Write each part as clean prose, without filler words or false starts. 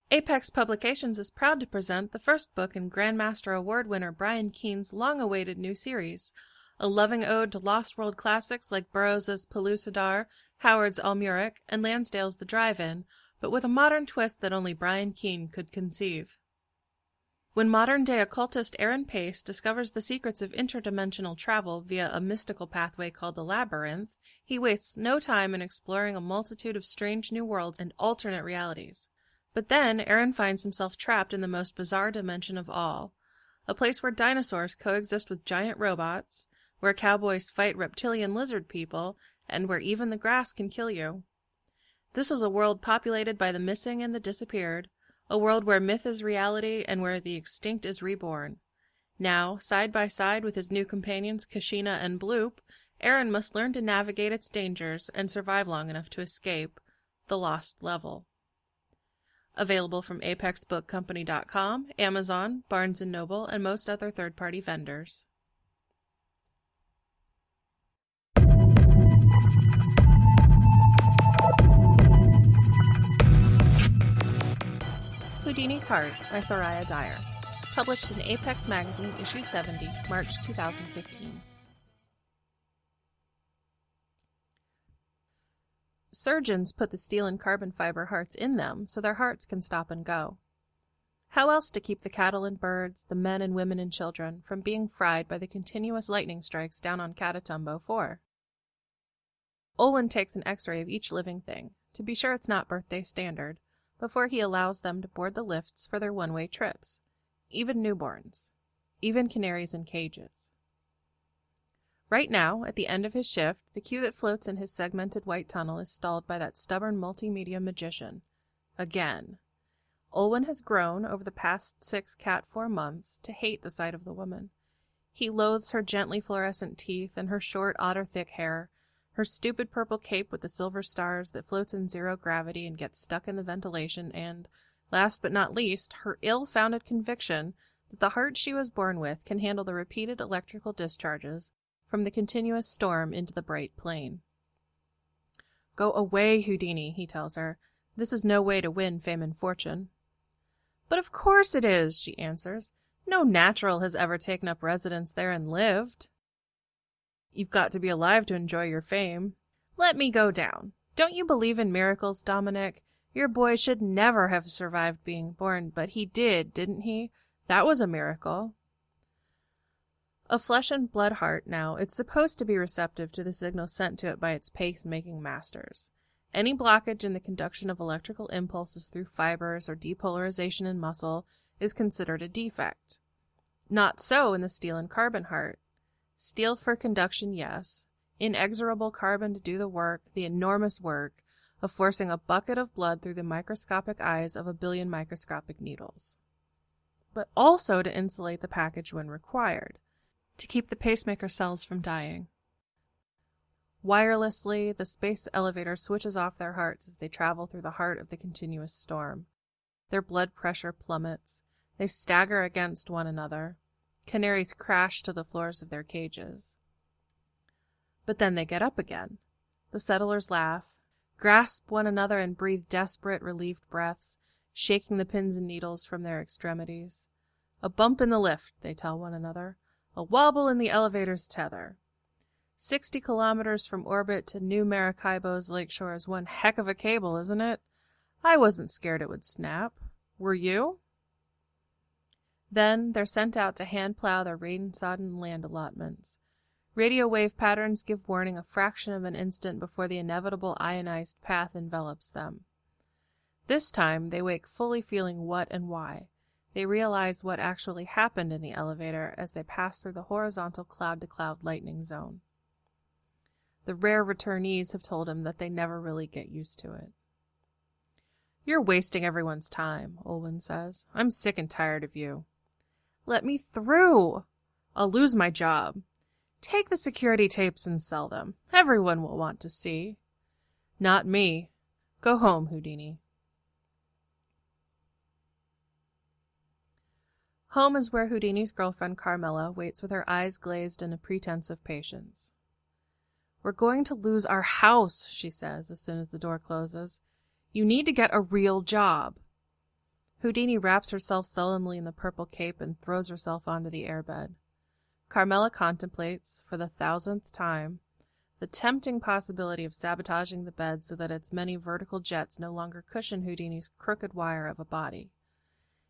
Apex Publications is proud to present the first book in Grandmaster Award winner Brian Keene's long-awaited new series, a loving ode to Lost World classics like Burroughs' Pellucidar, Howard's Almuric, and Lansdale's The Drive-In, but with a modern twist that only Brian Keene could conceive. When modern-day occultist Aaron Pace discovers the secrets of interdimensional travel via a mystical pathway called the Labyrinth, he wastes no time in exploring a multitude of strange new worlds and alternate realities. But then Aaron finds himself trapped in the most bizarre dimension of all, a place where dinosaurs coexist with giant robots, where cowboys fight reptilian lizard people, and where even the grass can kill you. This is a world populated by the missing and the disappeared, a world where myth is reality and where the extinct is reborn. Now, side by side with his new companions Kashina and Bloop, Aaron must learn to navigate its dangers and survive long enough to escape the lost level. Available from apexbookcompany.com, Amazon, Barnes & Noble, and most other third-party vendors. Houdini's Heart by Thoraiya Dyer. Published in Apex Magazine, Issue 70, March 2015. Surgeons put the steel and carbon fiber hearts in them so their hearts can stop and go. How else to keep the cattle and birds, the men and women and children, from being fried by the continuous lightning strikes down on Catatumbo 4? Olwen takes an x-ray of each living thing, to be sure it's not birthday standard, before he allows them to board the lifts for their one-way trips. Even newborns. Even canaries in cages. Right now, at the end of his shift, the queue that floats in his segmented white tunnel is stalled by that stubborn multimedia magician. Again. Olwen has grown, over the past 6 Cat 4 months, to hate the sight of the woman. He loathes her gently fluorescent teeth and her short, otter-thick hair, her stupid purple cape with the silver stars that floats in zero gravity and gets stuck in the ventilation, and, last but not least, her ill-founded conviction that the heart she was born with can handle the repeated electrical discharges from the continuous storm into the bright plane. "Go away, Houdini," he tells her. "This is no way to win fame and fortune." "But of course it is," she answers. "No natural has ever taken up residence there and lived." "You've got to be alive to enjoy your fame." "Let me go down. Don't you believe in miracles, Dominic? Your boy should never have survived being born, but he did, didn't he? That was a miracle." A flesh and blood heart now, it's supposed to be receptive to the signal sent to it by its pace-making masters. Any blockage in the conduction of electrical impulses through fibers or depolarization in muscle is considered a defect. Not so in the steel and carbon heart. Steel for conduction, yes. Inexorable carbon to do the work, the enormous work, of forcing a bucket of blood through the microscopic eyes of a billion microscopic needles. But also to insulate the package when required, to keep the pacemaker cells from dying. Wirelessly, the space elevator switches off their hearts as they travel through the heart of the continuous storm. Their blood pressure plummets. They stagger against one another. Canaries crash to the floors of their cages. But then they get up again. The settlers laugh, grasp one another and breathe desperate, relieved breaths, shaking the pins and needles from their extremities. "A bump in the lift," they tell one another. "A wobble in the elevator's tether. 60 kilometers from orbit to New Maracaibo's lakeshore is one heck of a cable, isn't it? I wasn't scared it would snap. Were you?" Then they're sent out to hand-plow their rain-sodden land allotments. Radio wave patterns give warning a fraction of an instant before the inevitable ionized path envelops them. This time, they wake fully feeling what and why. They realize what actually happened in the elevator as they pass through the horizontal cloud-to-cloud lightning zone. The rare returnees have told him that they never really get used to it. "You're wasting everyone's time," Olwen says. "I'm sick and tired of you." "Let me through." "I'll lose my job." "Take the security tapes and sell them. Everyone will want to see." "Not me. Go home, Houdini." Home is where Houdini's girlfriend Carmela waits with her eyes glazed and a pretense of patience. "We're going to lose our house," she says as soon as the door closes. "You need to get a real job." Houdini wraps herself sullenly in the purple cape and throws herself onto the airbed. Carmela contemplates, for the 1000th time, the tempting possibility of sabotaging the bed so that its many vertical jets no longer cushion Houdini's crooked wire of a body.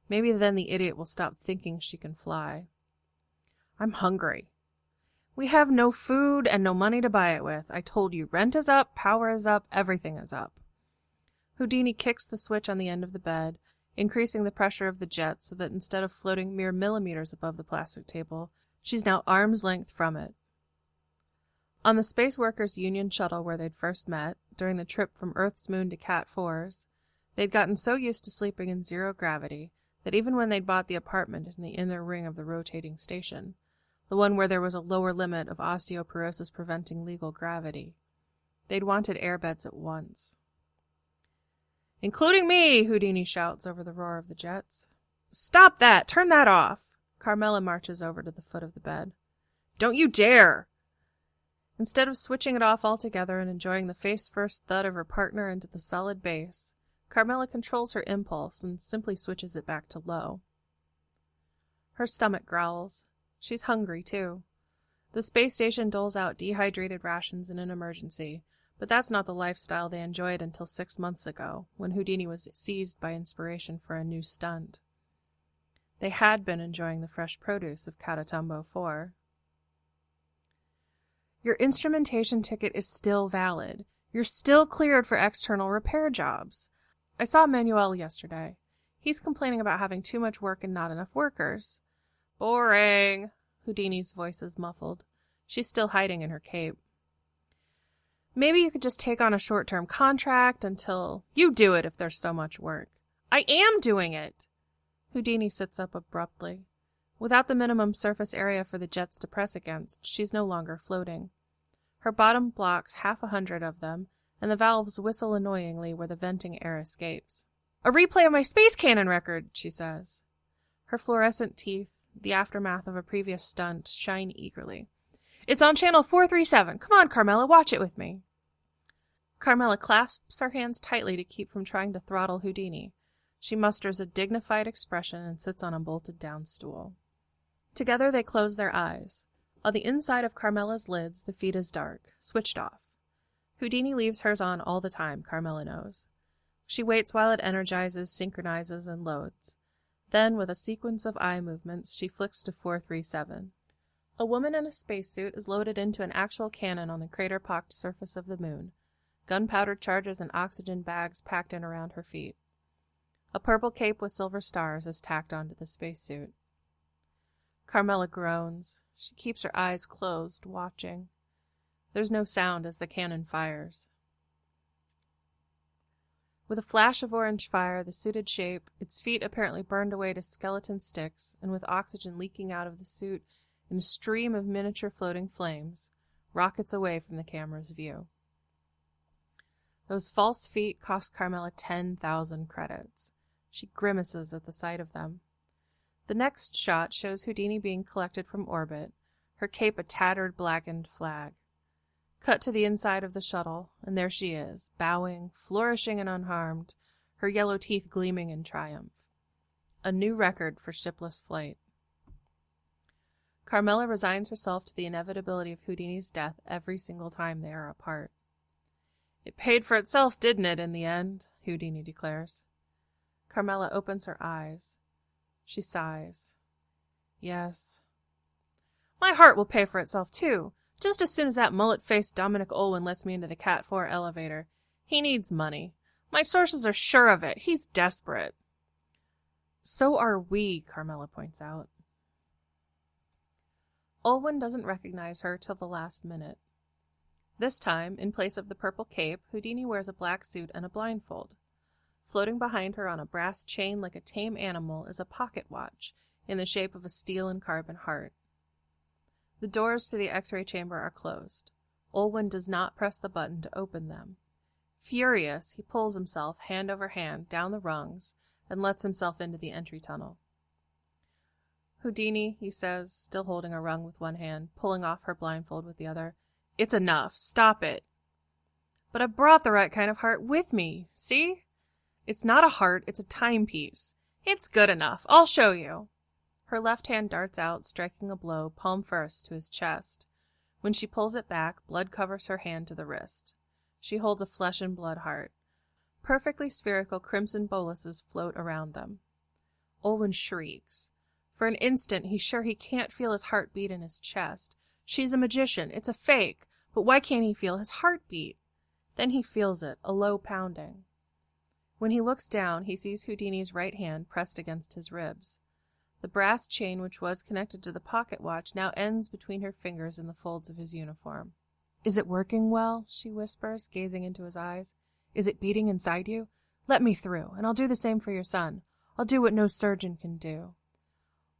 Maybe then the idiot will stop thinking she can fly. I'm hungry. We have no food and no money to buy it with. I told you, rent is up, power is up, everything is up. Houdini kicks the switch on the end of the bed, increasing the pressure of the jet so that instead of floating mere millimeters above the plastic table, she's now arm's length from it. On the Space Workers Union shuttle where they'd first met, during the trip from Earth's moon to Cat 4's, they'd gotten so used to sleeping in zero gravity that even when they'd bought the apartment in the inner ring of the rotating station, the one where there was a lower limit of osteoporosis preventing legal gravity, they'd wanted airbeds at once. "Including me!" Houdini shouts over the roar of the jets. "Stop that! Turn that off!" Carmela marches over to the foot of the bed. "Don't you dare!" Instead of switching it off altogether and enjoying the face-first thud of her partner into the solid base, Carmela controls her impulse and simply switches it back to low. Her stomach growls. She's hungry, too. The space station doles out dehydrated rations in an emergency, but that's not the lifestyle they enjoyed until 6 months ago, when Houdini was seized by inspiration for a new stunt. They had been enjoying the fresh produce of Catatumbo 4. Your instrumentation ticket is still valid. You're still cleared for external repair jobs. I saw Manuel yesterday. He's complaining about having too much work and not enough workers. Boring. Houdini's voice is muffled. She's still hiding in her cape. Maybe you could just take on a short-term contract until... You do it if there's so much work. I am doing it! Houdini sits up abruptly. Without the minimum surface area for the jets to press against, she's no longer floating. Her bottom blocks 100 of them, and the valves whistle annoyingly where the venting air escapes. "A replay of my Space Cannon record," she says. Her fluorescent teeth, the aftermath of a previous stunt, shine eagerly. "It's on channel 437. Come on, Carmela, watch it with me." Carmela clasps her hands tightly to keep from trying to throttle Houdini. She musters a dignified expression and sits on a bolted-down stool. Together they close their eyes. On the inside of Carmela's lids, the feed is dark, switched off. Houdini leaves hers on all the time, Carmela knows. She waits while it energizes, synchronizes, and loads. Then, with a sequence of eye movements, she flicks to 437. A woman in a spacesuit is loaded into an actual cannon on the crater-pocked surface of the moon. Gunpowder charges and oxygen bags packed in around her feet. A purple cape with silver stars is tacked onto the spacesuit. Carmela groans. She keeps her eyes closed, watching. There's no sound as the cannon fires. With a flash of orange fire, the suited shape, its feet apparently burned away to skeleton sticks, and with oxygen leaking out of the suit in a stream of miniature floating flames, rockets away from the camera's view. Those false feet cost Carmela 10,000 credits. She grimaces at the sight of them. The next shot shows Houdini being collected from orbit, her cape a tattered, blackened flag. Cut to the inside of the shuttle, and there she is, bowing, flourishing and unharmed, her yellow teeth gleaming in triumph. A new record for shipless flight. Carmela resigns herself to the inevitability of Houdini's death every single time they are apart. "It paid for itself, didn't it, in the end?" Houdini declares. Carmela opens her eyes. She sighs. "Yes." "My heart will pay for itself, too. Just as soon as that mullet-faced Dominic Olwen lets me into the Cat 4 elevator. He needs money. My sources are sure of it. He's desperate." "So are we," Carmela points out. Olwen doesn't recognize her till the last minute. This time, in place of the purple cape, Houdini wears a black suit and a blindfold. Floating behind her on a brass chain like a tame animal is a pocket watch in the shape of a steel and carbon heart. The doors to the X-ray chamber are closed. Olwen does not press the button to open them. Furious, he pulls himself, hand over hand, down the rungs and lets himself into the entry tunnel. "Houdini," he says, still holding a rung with one hand, pulling off her blindfold with the other. "It's enough. Stop it." "But I brought the right kind of heart with me. See? It's not a heart, it's a timepiece. It's good enough. I'll show you. Her left hand darts out, striking a blow, palm first, to his chest. When she pulls it back, blood covers her hand to the wrist. She holds a flesh and blood heart. Perfectly spherical crimson boluses float around them. Olwen shrieks. For an instant, he's sure he can't feel his heartbeat in his chest. She's a magician. It's a fake. But why can't he feel his heartbeat? Then he feels it, a low pounding. When he looks down, he sees Houdini's right hand pressed against his ribs. The brass chain which was connected to the pocket watch now ends between her fingers in the folds of his uniform. "Is it working well?" she whispers, gazing into his eyes. "Is it beating inside you? Let me through, and I'll do the same for your son. I'll do what no surgeon can do."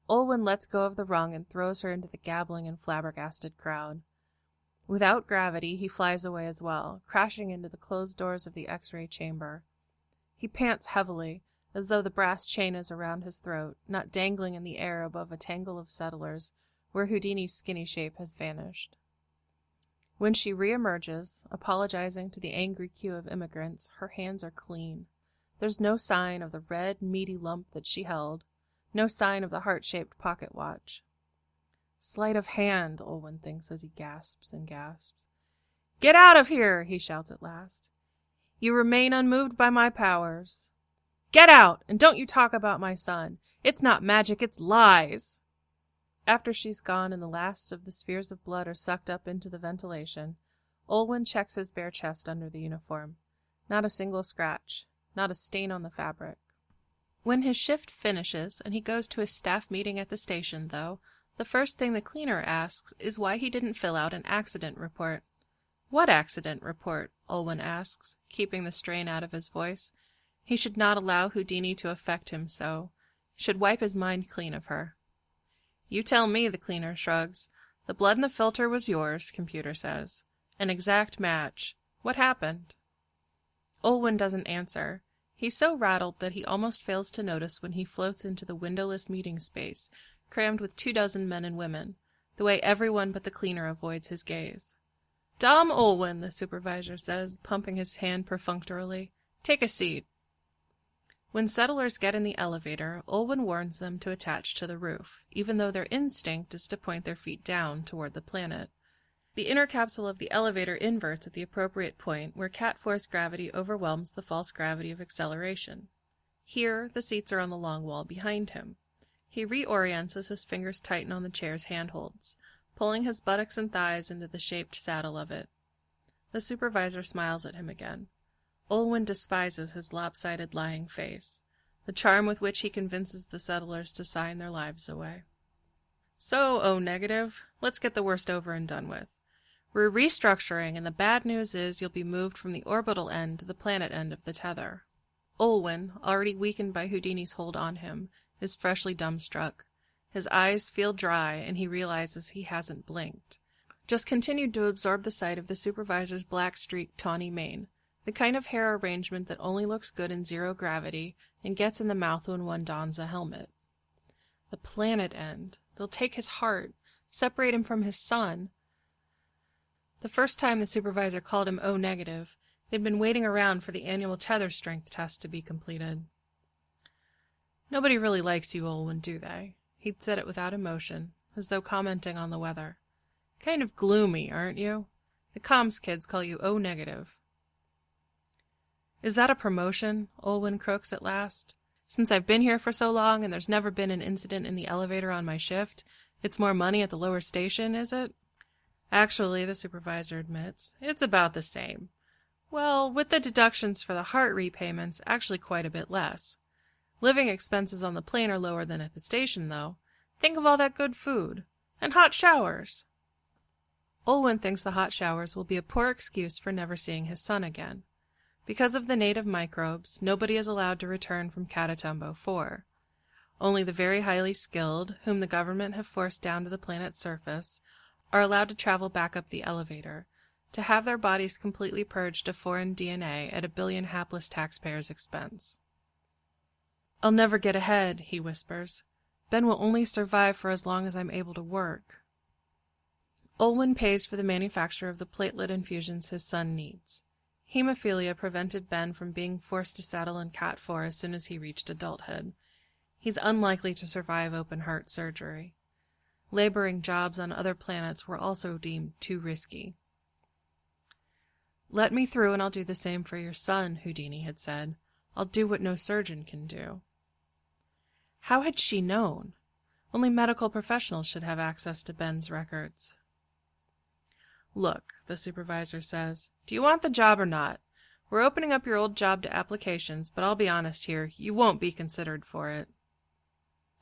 Olwen lets go of the rung and throws her into the gabbling and flabbergasted crowd. Without gravity, he flies away as well, crashing into the closed doors of the X-ray chamber. He pants heavily, as though the brass chain is around his throat, not dangling in the air above a tangle of settlers, where Houdini's skinny shape has vanished. When she reemerges, apologizing to the angry queue of immigrants, her hands are clean. There's no sign of the red, meaty lump that she held, no sign of the heart-shaped pocket watch. Sleight of hand, Olwen thinks as he gasps and gasps. "Get out of here!" he shouts at last. "You remain unmoved by my powers. Get out, and don't you talk about my son. It's not magic, it's lies." After she's gone and the last of the spheres of blood are sucked up into the ventilation, Olwen checks his bare chest under the uniform. Not a single scratch, not a stain on the fabric. When his shift finishes and he goes to his staff meeting at the station, though, the first thing the cleaner asks is why he didn't fill out an accident report. "What accident report?" Olwen asks, keeping the strain out of his voice. He should not allow Houdini to affect him so. He should wipe his mind clean of her. "You tell me," the cleaner shrugs. "The blood in the filter was yours," computer says. "An exact match. What happened?" Olwen doesn't answer. He's so rattled that he almost fails to notice when he floats into the windowless meeting space, crammed with 24 men and women, the way everyone but the cleaner avoids his gaze. "Dom Olwen," the supervisor says, pumping his hand perfunctorily. "Take a seat." When settlers get in the elevator, Olwen warns them to attach to the roof, even though their instinct is to point their feet down toward the planet. The inner capsule of the elevator inverts at the appropriate point where cat force gravity overwhelms the false gravity of acceleration. Here, the seats are on the long wall behind him. He reorients as his fingers tighten on the chair's handholds, pulling his buttocks and thighs into the shaped saddle of it. The supervisor smiles at him again. Olwen despises his lopsided lying face, the charm with which he convinces the settlers to sign their lives away. "So, O-negative, let's get the worst over and done with. We're restructuring, and the bad news is you'll be moved from the orbital end to the planet end of the tether." Olwen, already weakened by Houdini's hold on him, is freshly dumbstruck. His eyes feel dry, and he realizes he hasn't blinked. Just continued to absorb the sight of the supervisor's black-streaked tawny mane, the kind of hair arrangement that only looks good in zero gravity and gets in the mouth when one dons a helmet. The planet end. They'll take his heart, separate him from his son. The first time the supervisor called him O-negative, they'd been waiting around for the annual tether strength test to be completed. "Nobody really likes you, Olwen, do they?" He'd said it without emotion, as though commenting on the weather. "Kind of gloomy, aren't you? The comms kids call you O-negative." "Is that a promotion?" Olwen croaks at last. "Since I've been here for so long and there's never been an incident in the elevator on my shift, it's more money at the lower station, is it?" "Actually," the supervisor admits, "it's about the same. Well, with the deductions for the heart repayments, actually quite a bit less. Living expenses on the plane are lower than at the station, though. Think of all that good food. And hot showers." Olwen thinks the hot showers will be a poor excuse for never seeing his son again. Because of the native microbes, nobody is allowed to return from Catatumbo 4. Only the very highly skilled, whom the government have forced down to the planet's surface, are allowed to travel back up the elevator, to have their bodies completely purged of foreign DNA at 1 billion hapless taxpayers' expense. "I'll never get ahead," he whispers. "Ben will only survive for as long as I'm able to work." Olwen pays for the manufacture of the platelet infusions his son needs. Hemophilia prevented Ben from being forced to saddle in Cat 4 as soon as he reached adulthood. He's unlikely to survive open heart surgery. Laboring jobs on other planets were also deemed too risky. "Let me through and I'll do the same for your son," Houdini had said. "I'll do what no surgeon can do." How had she known? Only medical professionals should have access to Ben's records. "Look," the supervisor says, "do you want the job or not? We're opening up your old job to applications, but I'll be honest here, you won't be considered for it."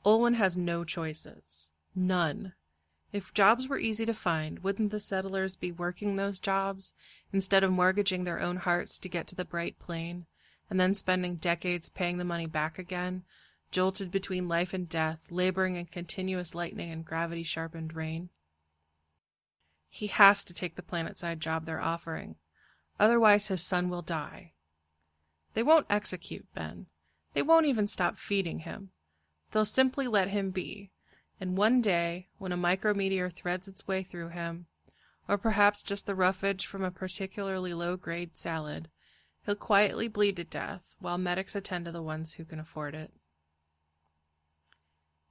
Olwen has no choices. None. If jobs were easy to find, wouldn't the settlers be working those jobs, instead of mortgaging their own hearts to get to the bright plane, and then spending decades paying the money back again, jolted between life and death, laboring in continuous lightning and gravity-sharpened rain? He has to take the planet-side job they're offering. Otherwise his son will die. They won't execute Ben. They won't even stop feeding him. They'll simply let him be, and one day, when a micrometeor threads its way through him, or perhaps just the roughage from a particularly low-grade salad, he'll quietly bleed to death while medics attend to the ones who can afford it.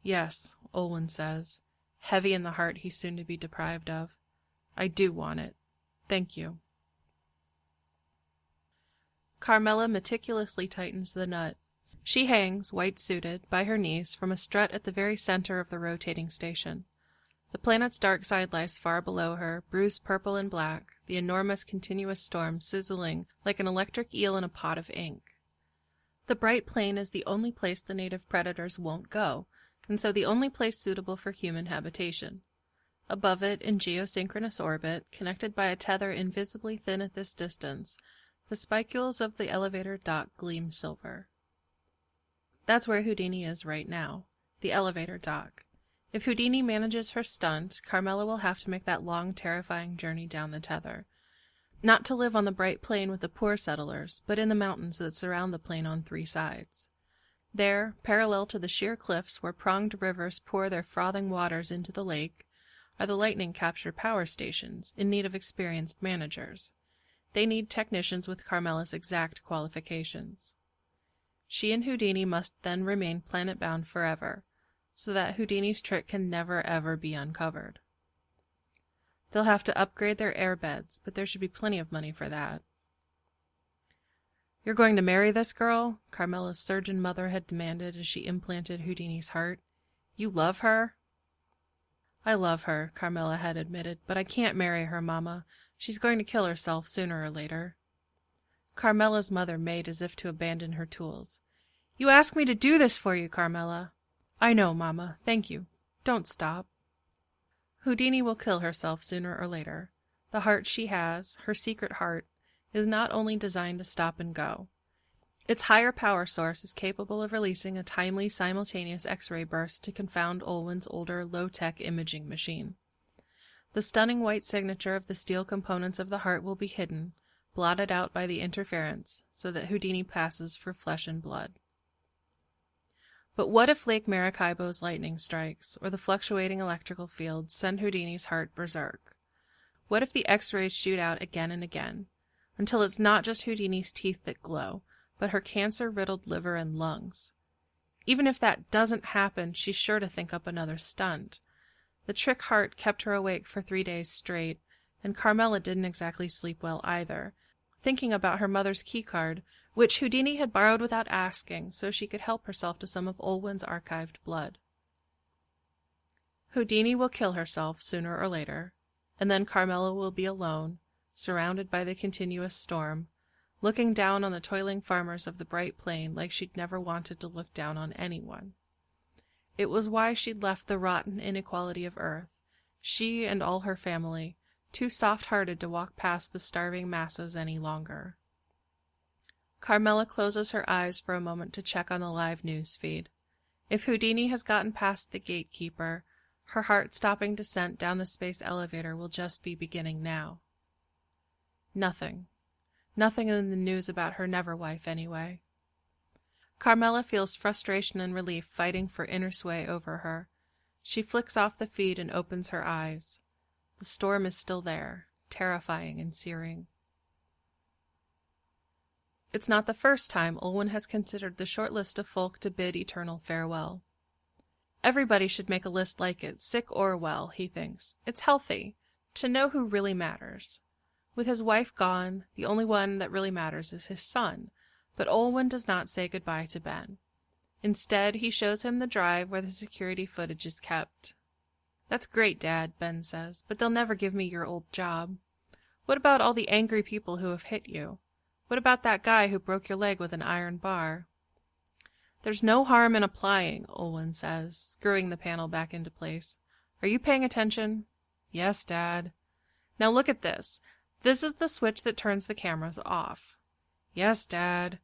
"Yes," Olwen says, heavy in the heart he's soon to be deprived of. "I do want it. Thank you." Carmela meticulously tightens the nut. She hangs, white-suited, by her knees from a strut at the very center of the rotating station. The planet's dark side lies far below her, bruised purple and black, the enormous continuous storm sizzling like an electric eel in a pot of ink. The bright plane is the only place the native predators won't go, and so the only place suitable for human habitation. Above it, in geosynchronous orbit, connected by a tether invisibly thin at this distance, the spicules of the elevator dock gleam silver. That's where Houdini is right now, the elevator dock. If Houdini manages her stunt, Carmela will have to make that long, terrifying journey down the tether. Not to live on the bright plain with the poor settlers, but in the mountains that surround the plain on 3 sides. There, parallel to the sheer cliffs where pronged rivers pour their frothing waters into the lake, are the lightning capture power stations in need of experienced managers. They need technicians with Carmela's exact qualifications. She and Houdini must then remain planet-bound forever, so that Houdini's trick can never ever be uncovered. They'll have to upgrade their airbeds, but there should be plenty of money for that. "You're going to marry this girl?" Carmela's surgeon mother had demanded as she implanted Houdini's heart. "You love her?" "I love her," Carmela had admitted, "but I can't marry her, Mama. She's going to kill herself sooner or later." Carmela's mother made as if to abandon her tools. "You asked me to do this for you, Carmela." "I know, Mama. Thank you. Don't stop." Houdini will kill herself sooner or later. The heart she has, her secret heart, is not only designed to stop and go. Its higher power source is capable of releasing a timely simultaneous X-ray burst to confound Olwen's older low-tech imaging machine. The stunning white signature of the steel components of the heart will be hidden, blotted out by the interference, so that Houdini passes for flesh and blood. But what if Lake Maracaibo's lightning strikes, or the fluctuating electrical fields send Houdini's heart berserk? What if the X-rays shoot out again and again, until it's not just Houdini's teeth that glow, but her cancer-riddled liver and lungs? Even if that doesn't happen, she's sure to think up another stunt. The trick heart kept her awake for 3 days straight, and Carmela didn't exactly sleep well either, thinking about her mother's keycard, which Houdini had borrowed without asking so she could help herself to some of Olwen's archived blood. Houdini will kill herself sooner or later, and then Carmela will be alone, surrounded by the continuous storm, looking down on the toiling farmers of the bright plain like she'd never wanted to look down on anyone. It was why she'd left the rotten inequality of Earth, she and all her family, too soft-hearted to walk past the starving masses any longer. Carmela closes her eyes for a moment to check on the live news feed. If Houdini has gotten past the gatekeeper, her heart-stopping descent down the space elevator will just be beginning now. Nothing. Nothing in the news about her never-wife, anyway. Carmela feels frustration and relief fighting for inner sway over her. She flicks off the feed and opens her eyes. The storm is still there, terrifying and searing. It's not the first time Olwen has considered the short list of folk to bid eternal farewell. Everybody should make a list like it, sick or well, he thinks. It's healthy, to know who really matters. With his wife gone, the only one that really matters is his son, but Olwen does not say goodbye to Ben. Instead, he shows him the drive where the security footage is kept. "That's great, Dad," Ben says, "but they'll never give me your old job. What about all the angry people who have hit you? What about that guy who broke your leg with an iron bar?" "There's no harm in applying," Olwen says, screwing the panel back into place. "Are you paying attention?" "Yes, Dad." "Now look at this. This is the switch that turns the cameras off." "Yes, Dad."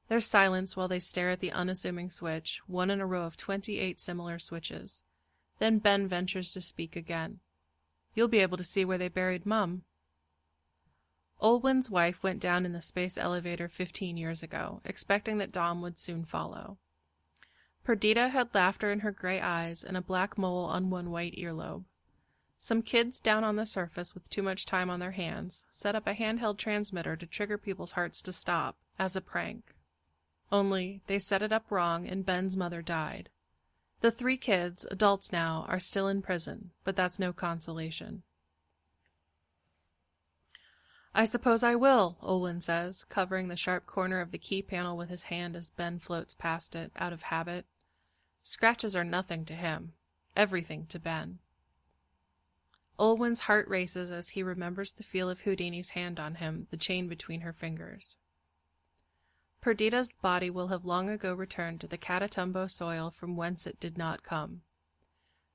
There's silence while they stare at the unassuming switch, one in a row of 28 similar switches. Then Ben ventures to speak again. "You'll be able to see where they buried Mum." Olwen's wife went down in the space elevator 15 years ago, expecting that Dom would soon follow. Perdita had laughter in her gray eyes and a black mole on one white earlobe. Some kids down on the surface with too much time on their hands set up a handheld transmitter to trigger people's hearts to stop, as a prank. Only, they set it up wrong and Ben's mother died. The 3 kids, adults now, are still in prison, but that's no consolation. "I suppose I will," Olwen says, covering the sharp corner of the key panel with his hand as Ben floats past it, out of habit. Scratches are nothing to him. Everything to Ben. Olwen's heart races as he remembers the feel of Houdini's hand on him, the chain between her fingers. Perdita's body will have long ago returned to the Catatumbo soil from whence it did not come.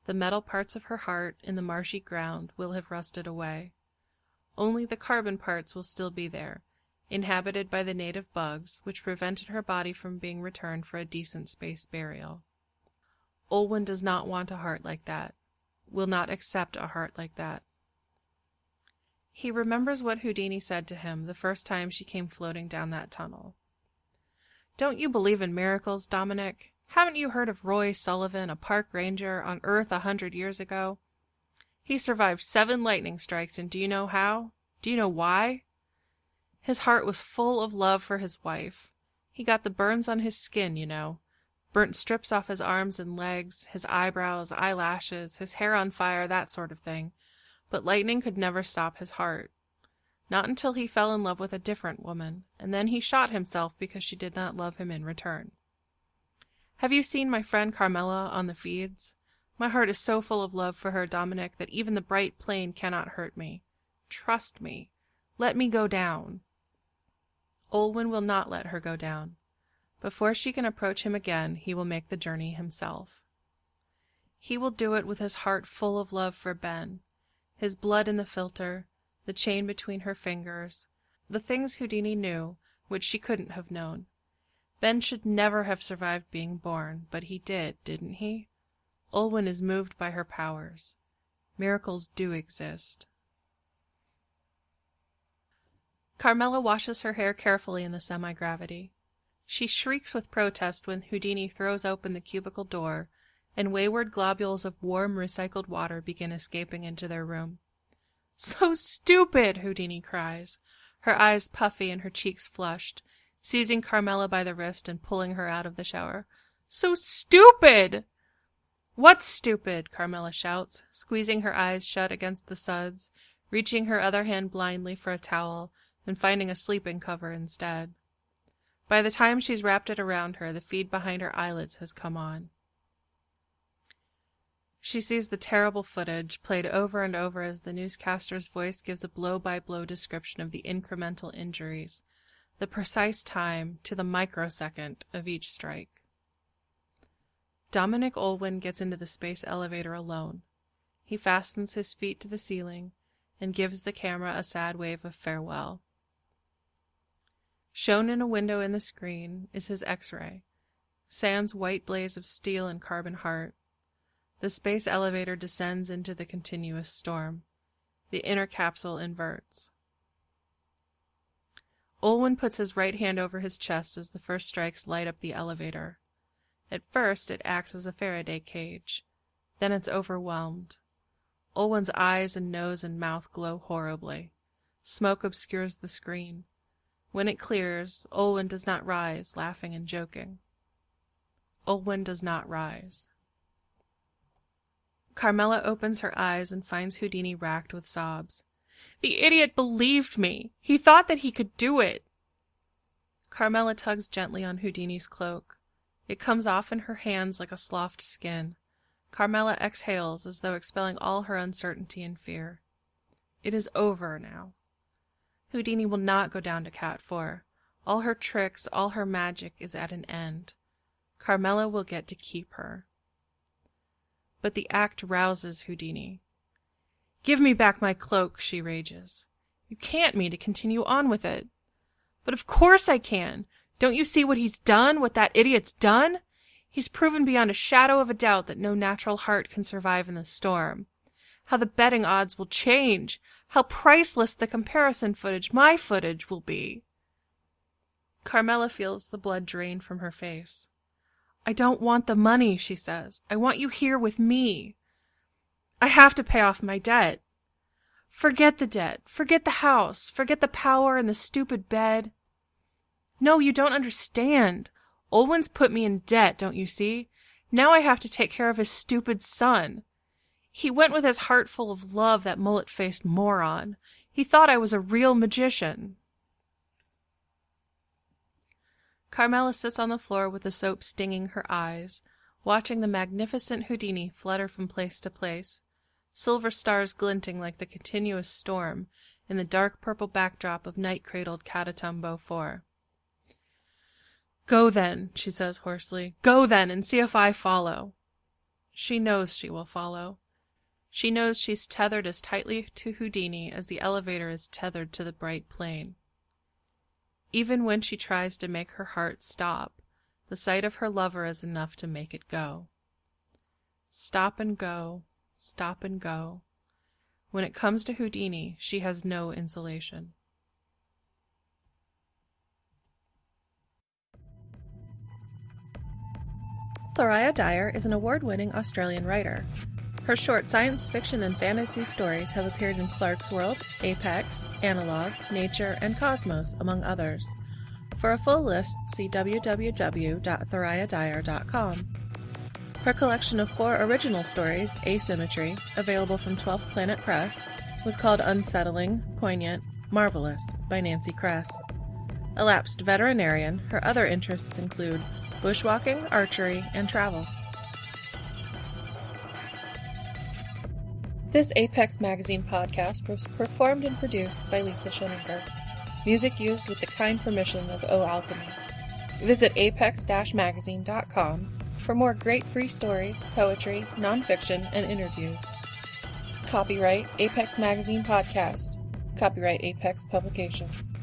The metal parts of her heart in the marshy ground will have rusted away. Only the carbon parts will still be there, inhabited by the native bugs, which prevented her body from being returned for a decent space burial. Olwen does not want a heart like that, will not accept a heart like that. He remembers what Houdini said to him the first time she came floating down that tunnel. "Don't you believe in miracles, Dominic? Haven't you heard of Roy Sullivan, a park ranger on Earth 100 years ago? He survived 7 lightning strikes, and do you know how? Do you know why? His heart was full of love for his wife. He got the burns on his skin, you know. Burnt strips off his arms and legs, his eyebrows, eyelashes, his hair on fire, that sort of thing. But lightning could never stop his heart. Not until he fell in love with a different woman, and then he shot himself because she did not love him in return. Have you seen my friend Carmela on the feeds? My heart is so full of love for her, Dominic, that even the bright plane cannot hurt me. Trust me. Let me go down." Olwen will not let her go down. Before she can approach him again, he will make the journey himself. He will do it with his heart full of love for Ben, his blood in the filter, the chain between her fingers, the things Houdini knew, which she couldn't have known. Ben should never have survived being born, but he did, didn't he? Olwen is moved by her powers. Miracles do exist. Carmela washes her hair carefully in the semi-gravity. She shrieks with protest when Houdini throws open the cubicle door, and wayward globules of warm, recycled water begin escaping into their room. "So stupid!" Houdini cries, her eyes puffy and her cheeks flushed, seizing Carmela by the wrist and pulling her out of the shower. "So stupid!" "What's stupid?" Carmela shouts, squeezing her eyes shut against the suds, reaching her other hand blindly for a towel, and finding a sleeping cover instead. By the time she's wrapped it around her, the feed behind her eyelids has come on. She sees the terrible footage, played over and over as the newscaster's voice gives a blow-by-blow description of the incremental injuries, the precise time, to the microsecond, of each strike. Dominic Olwen gets into the space elevator alone. He fastens his feet to the ceiling and gives the camera a sad wave of farewell. Shown in a window in the screen is his X-ray, sans white blaze of steel and carbon heart. The space elevator descends into the continuous storm. The inner capsule inverts. Olwen puts his right hand over his chest as the first strikes light up the elevator. At first, it acts as a Faraday cage. Then it's overwhelmed. Olwen's eyes and nose and mouth glow horribly. Smoke obscures the screen. When it clears, Olwen does not rise, laughing and joking. Olwen does not rise. Carmela opens her eyes and finds Houdini racked with sobs. The idiot believed me. He thought that he could do it. Carmela tugs gently on Houdini's cloak. It comes off in her hands like a sloughed skin. Carmela exhales as though expelling all her uncertainty and fear. It is over now. Houdini will not go down to Cat 4. All her tricks, all her magic is at an end. Carmela will get to keep her. But the act rouses Houdini. Give me back my cloak, she rages. You can't me to continue on with it. But of course I can. Don't you see what he's done, what that idiot's done? He's proven beyond a shadow of a doubt that no natural heart can survive in the storm. How the betting odds will change. How priceless the comparison footage, my footage, will be. Carmela feels the blood drain from her face. I don't want the money, she says. I want you here with me. I have to pay off my debt. Forget the debt. Forget the house. Forget the power and the stupid bed. No, you don't understand. Olwen's put me in debt, don't you see? Now I have to take care of his stupid son. He went with his heart full of love, that mullet-faced moron. He thought I was a real magician. Carmela sits on the floor with the soap stinging her eyes, watching the magnificent Houdini flutter from place to place, silver stars glinting like the continuous storm in the dark purple backdrop of night-cradled Catatumbo 4. Go then, she says hoarsely. Go then and see if I follow. She knows she will follow. She knows she's tethered as tightly to Houdini as the elevator is tethered to the bright plane. Even when she tries to make her heart stop, the sight of her lover is enough to make it go. Stop and go, stop and go. When it comes to Houdini, she has no insulation. Thoraiya Dyer is an award-winning Australian writer. Her short science fiction and fantasy stories have appeared in Clark's World, Apex, Analog, Nature, and Cosmos, among others. For a full list, see www.thoraiyadyer.com. Her collection of 4 original stories, Asymmetry, available from 12th Planet Press, was called Unsettling, Poignant, Marvelous by Nancy Kress. A lapsed veterinarian, her other interests include bushwalking, archery, and travel. This Apex Magazine podcast was performed and produced by Lisa Schoninger. Music used with the kind permission of Alchemy. Visit apex-magazine.com for more great free stories, poetry, nonfiction, and interviews. Copyright Apex Magazine Podcast. Copyright Apex Publications.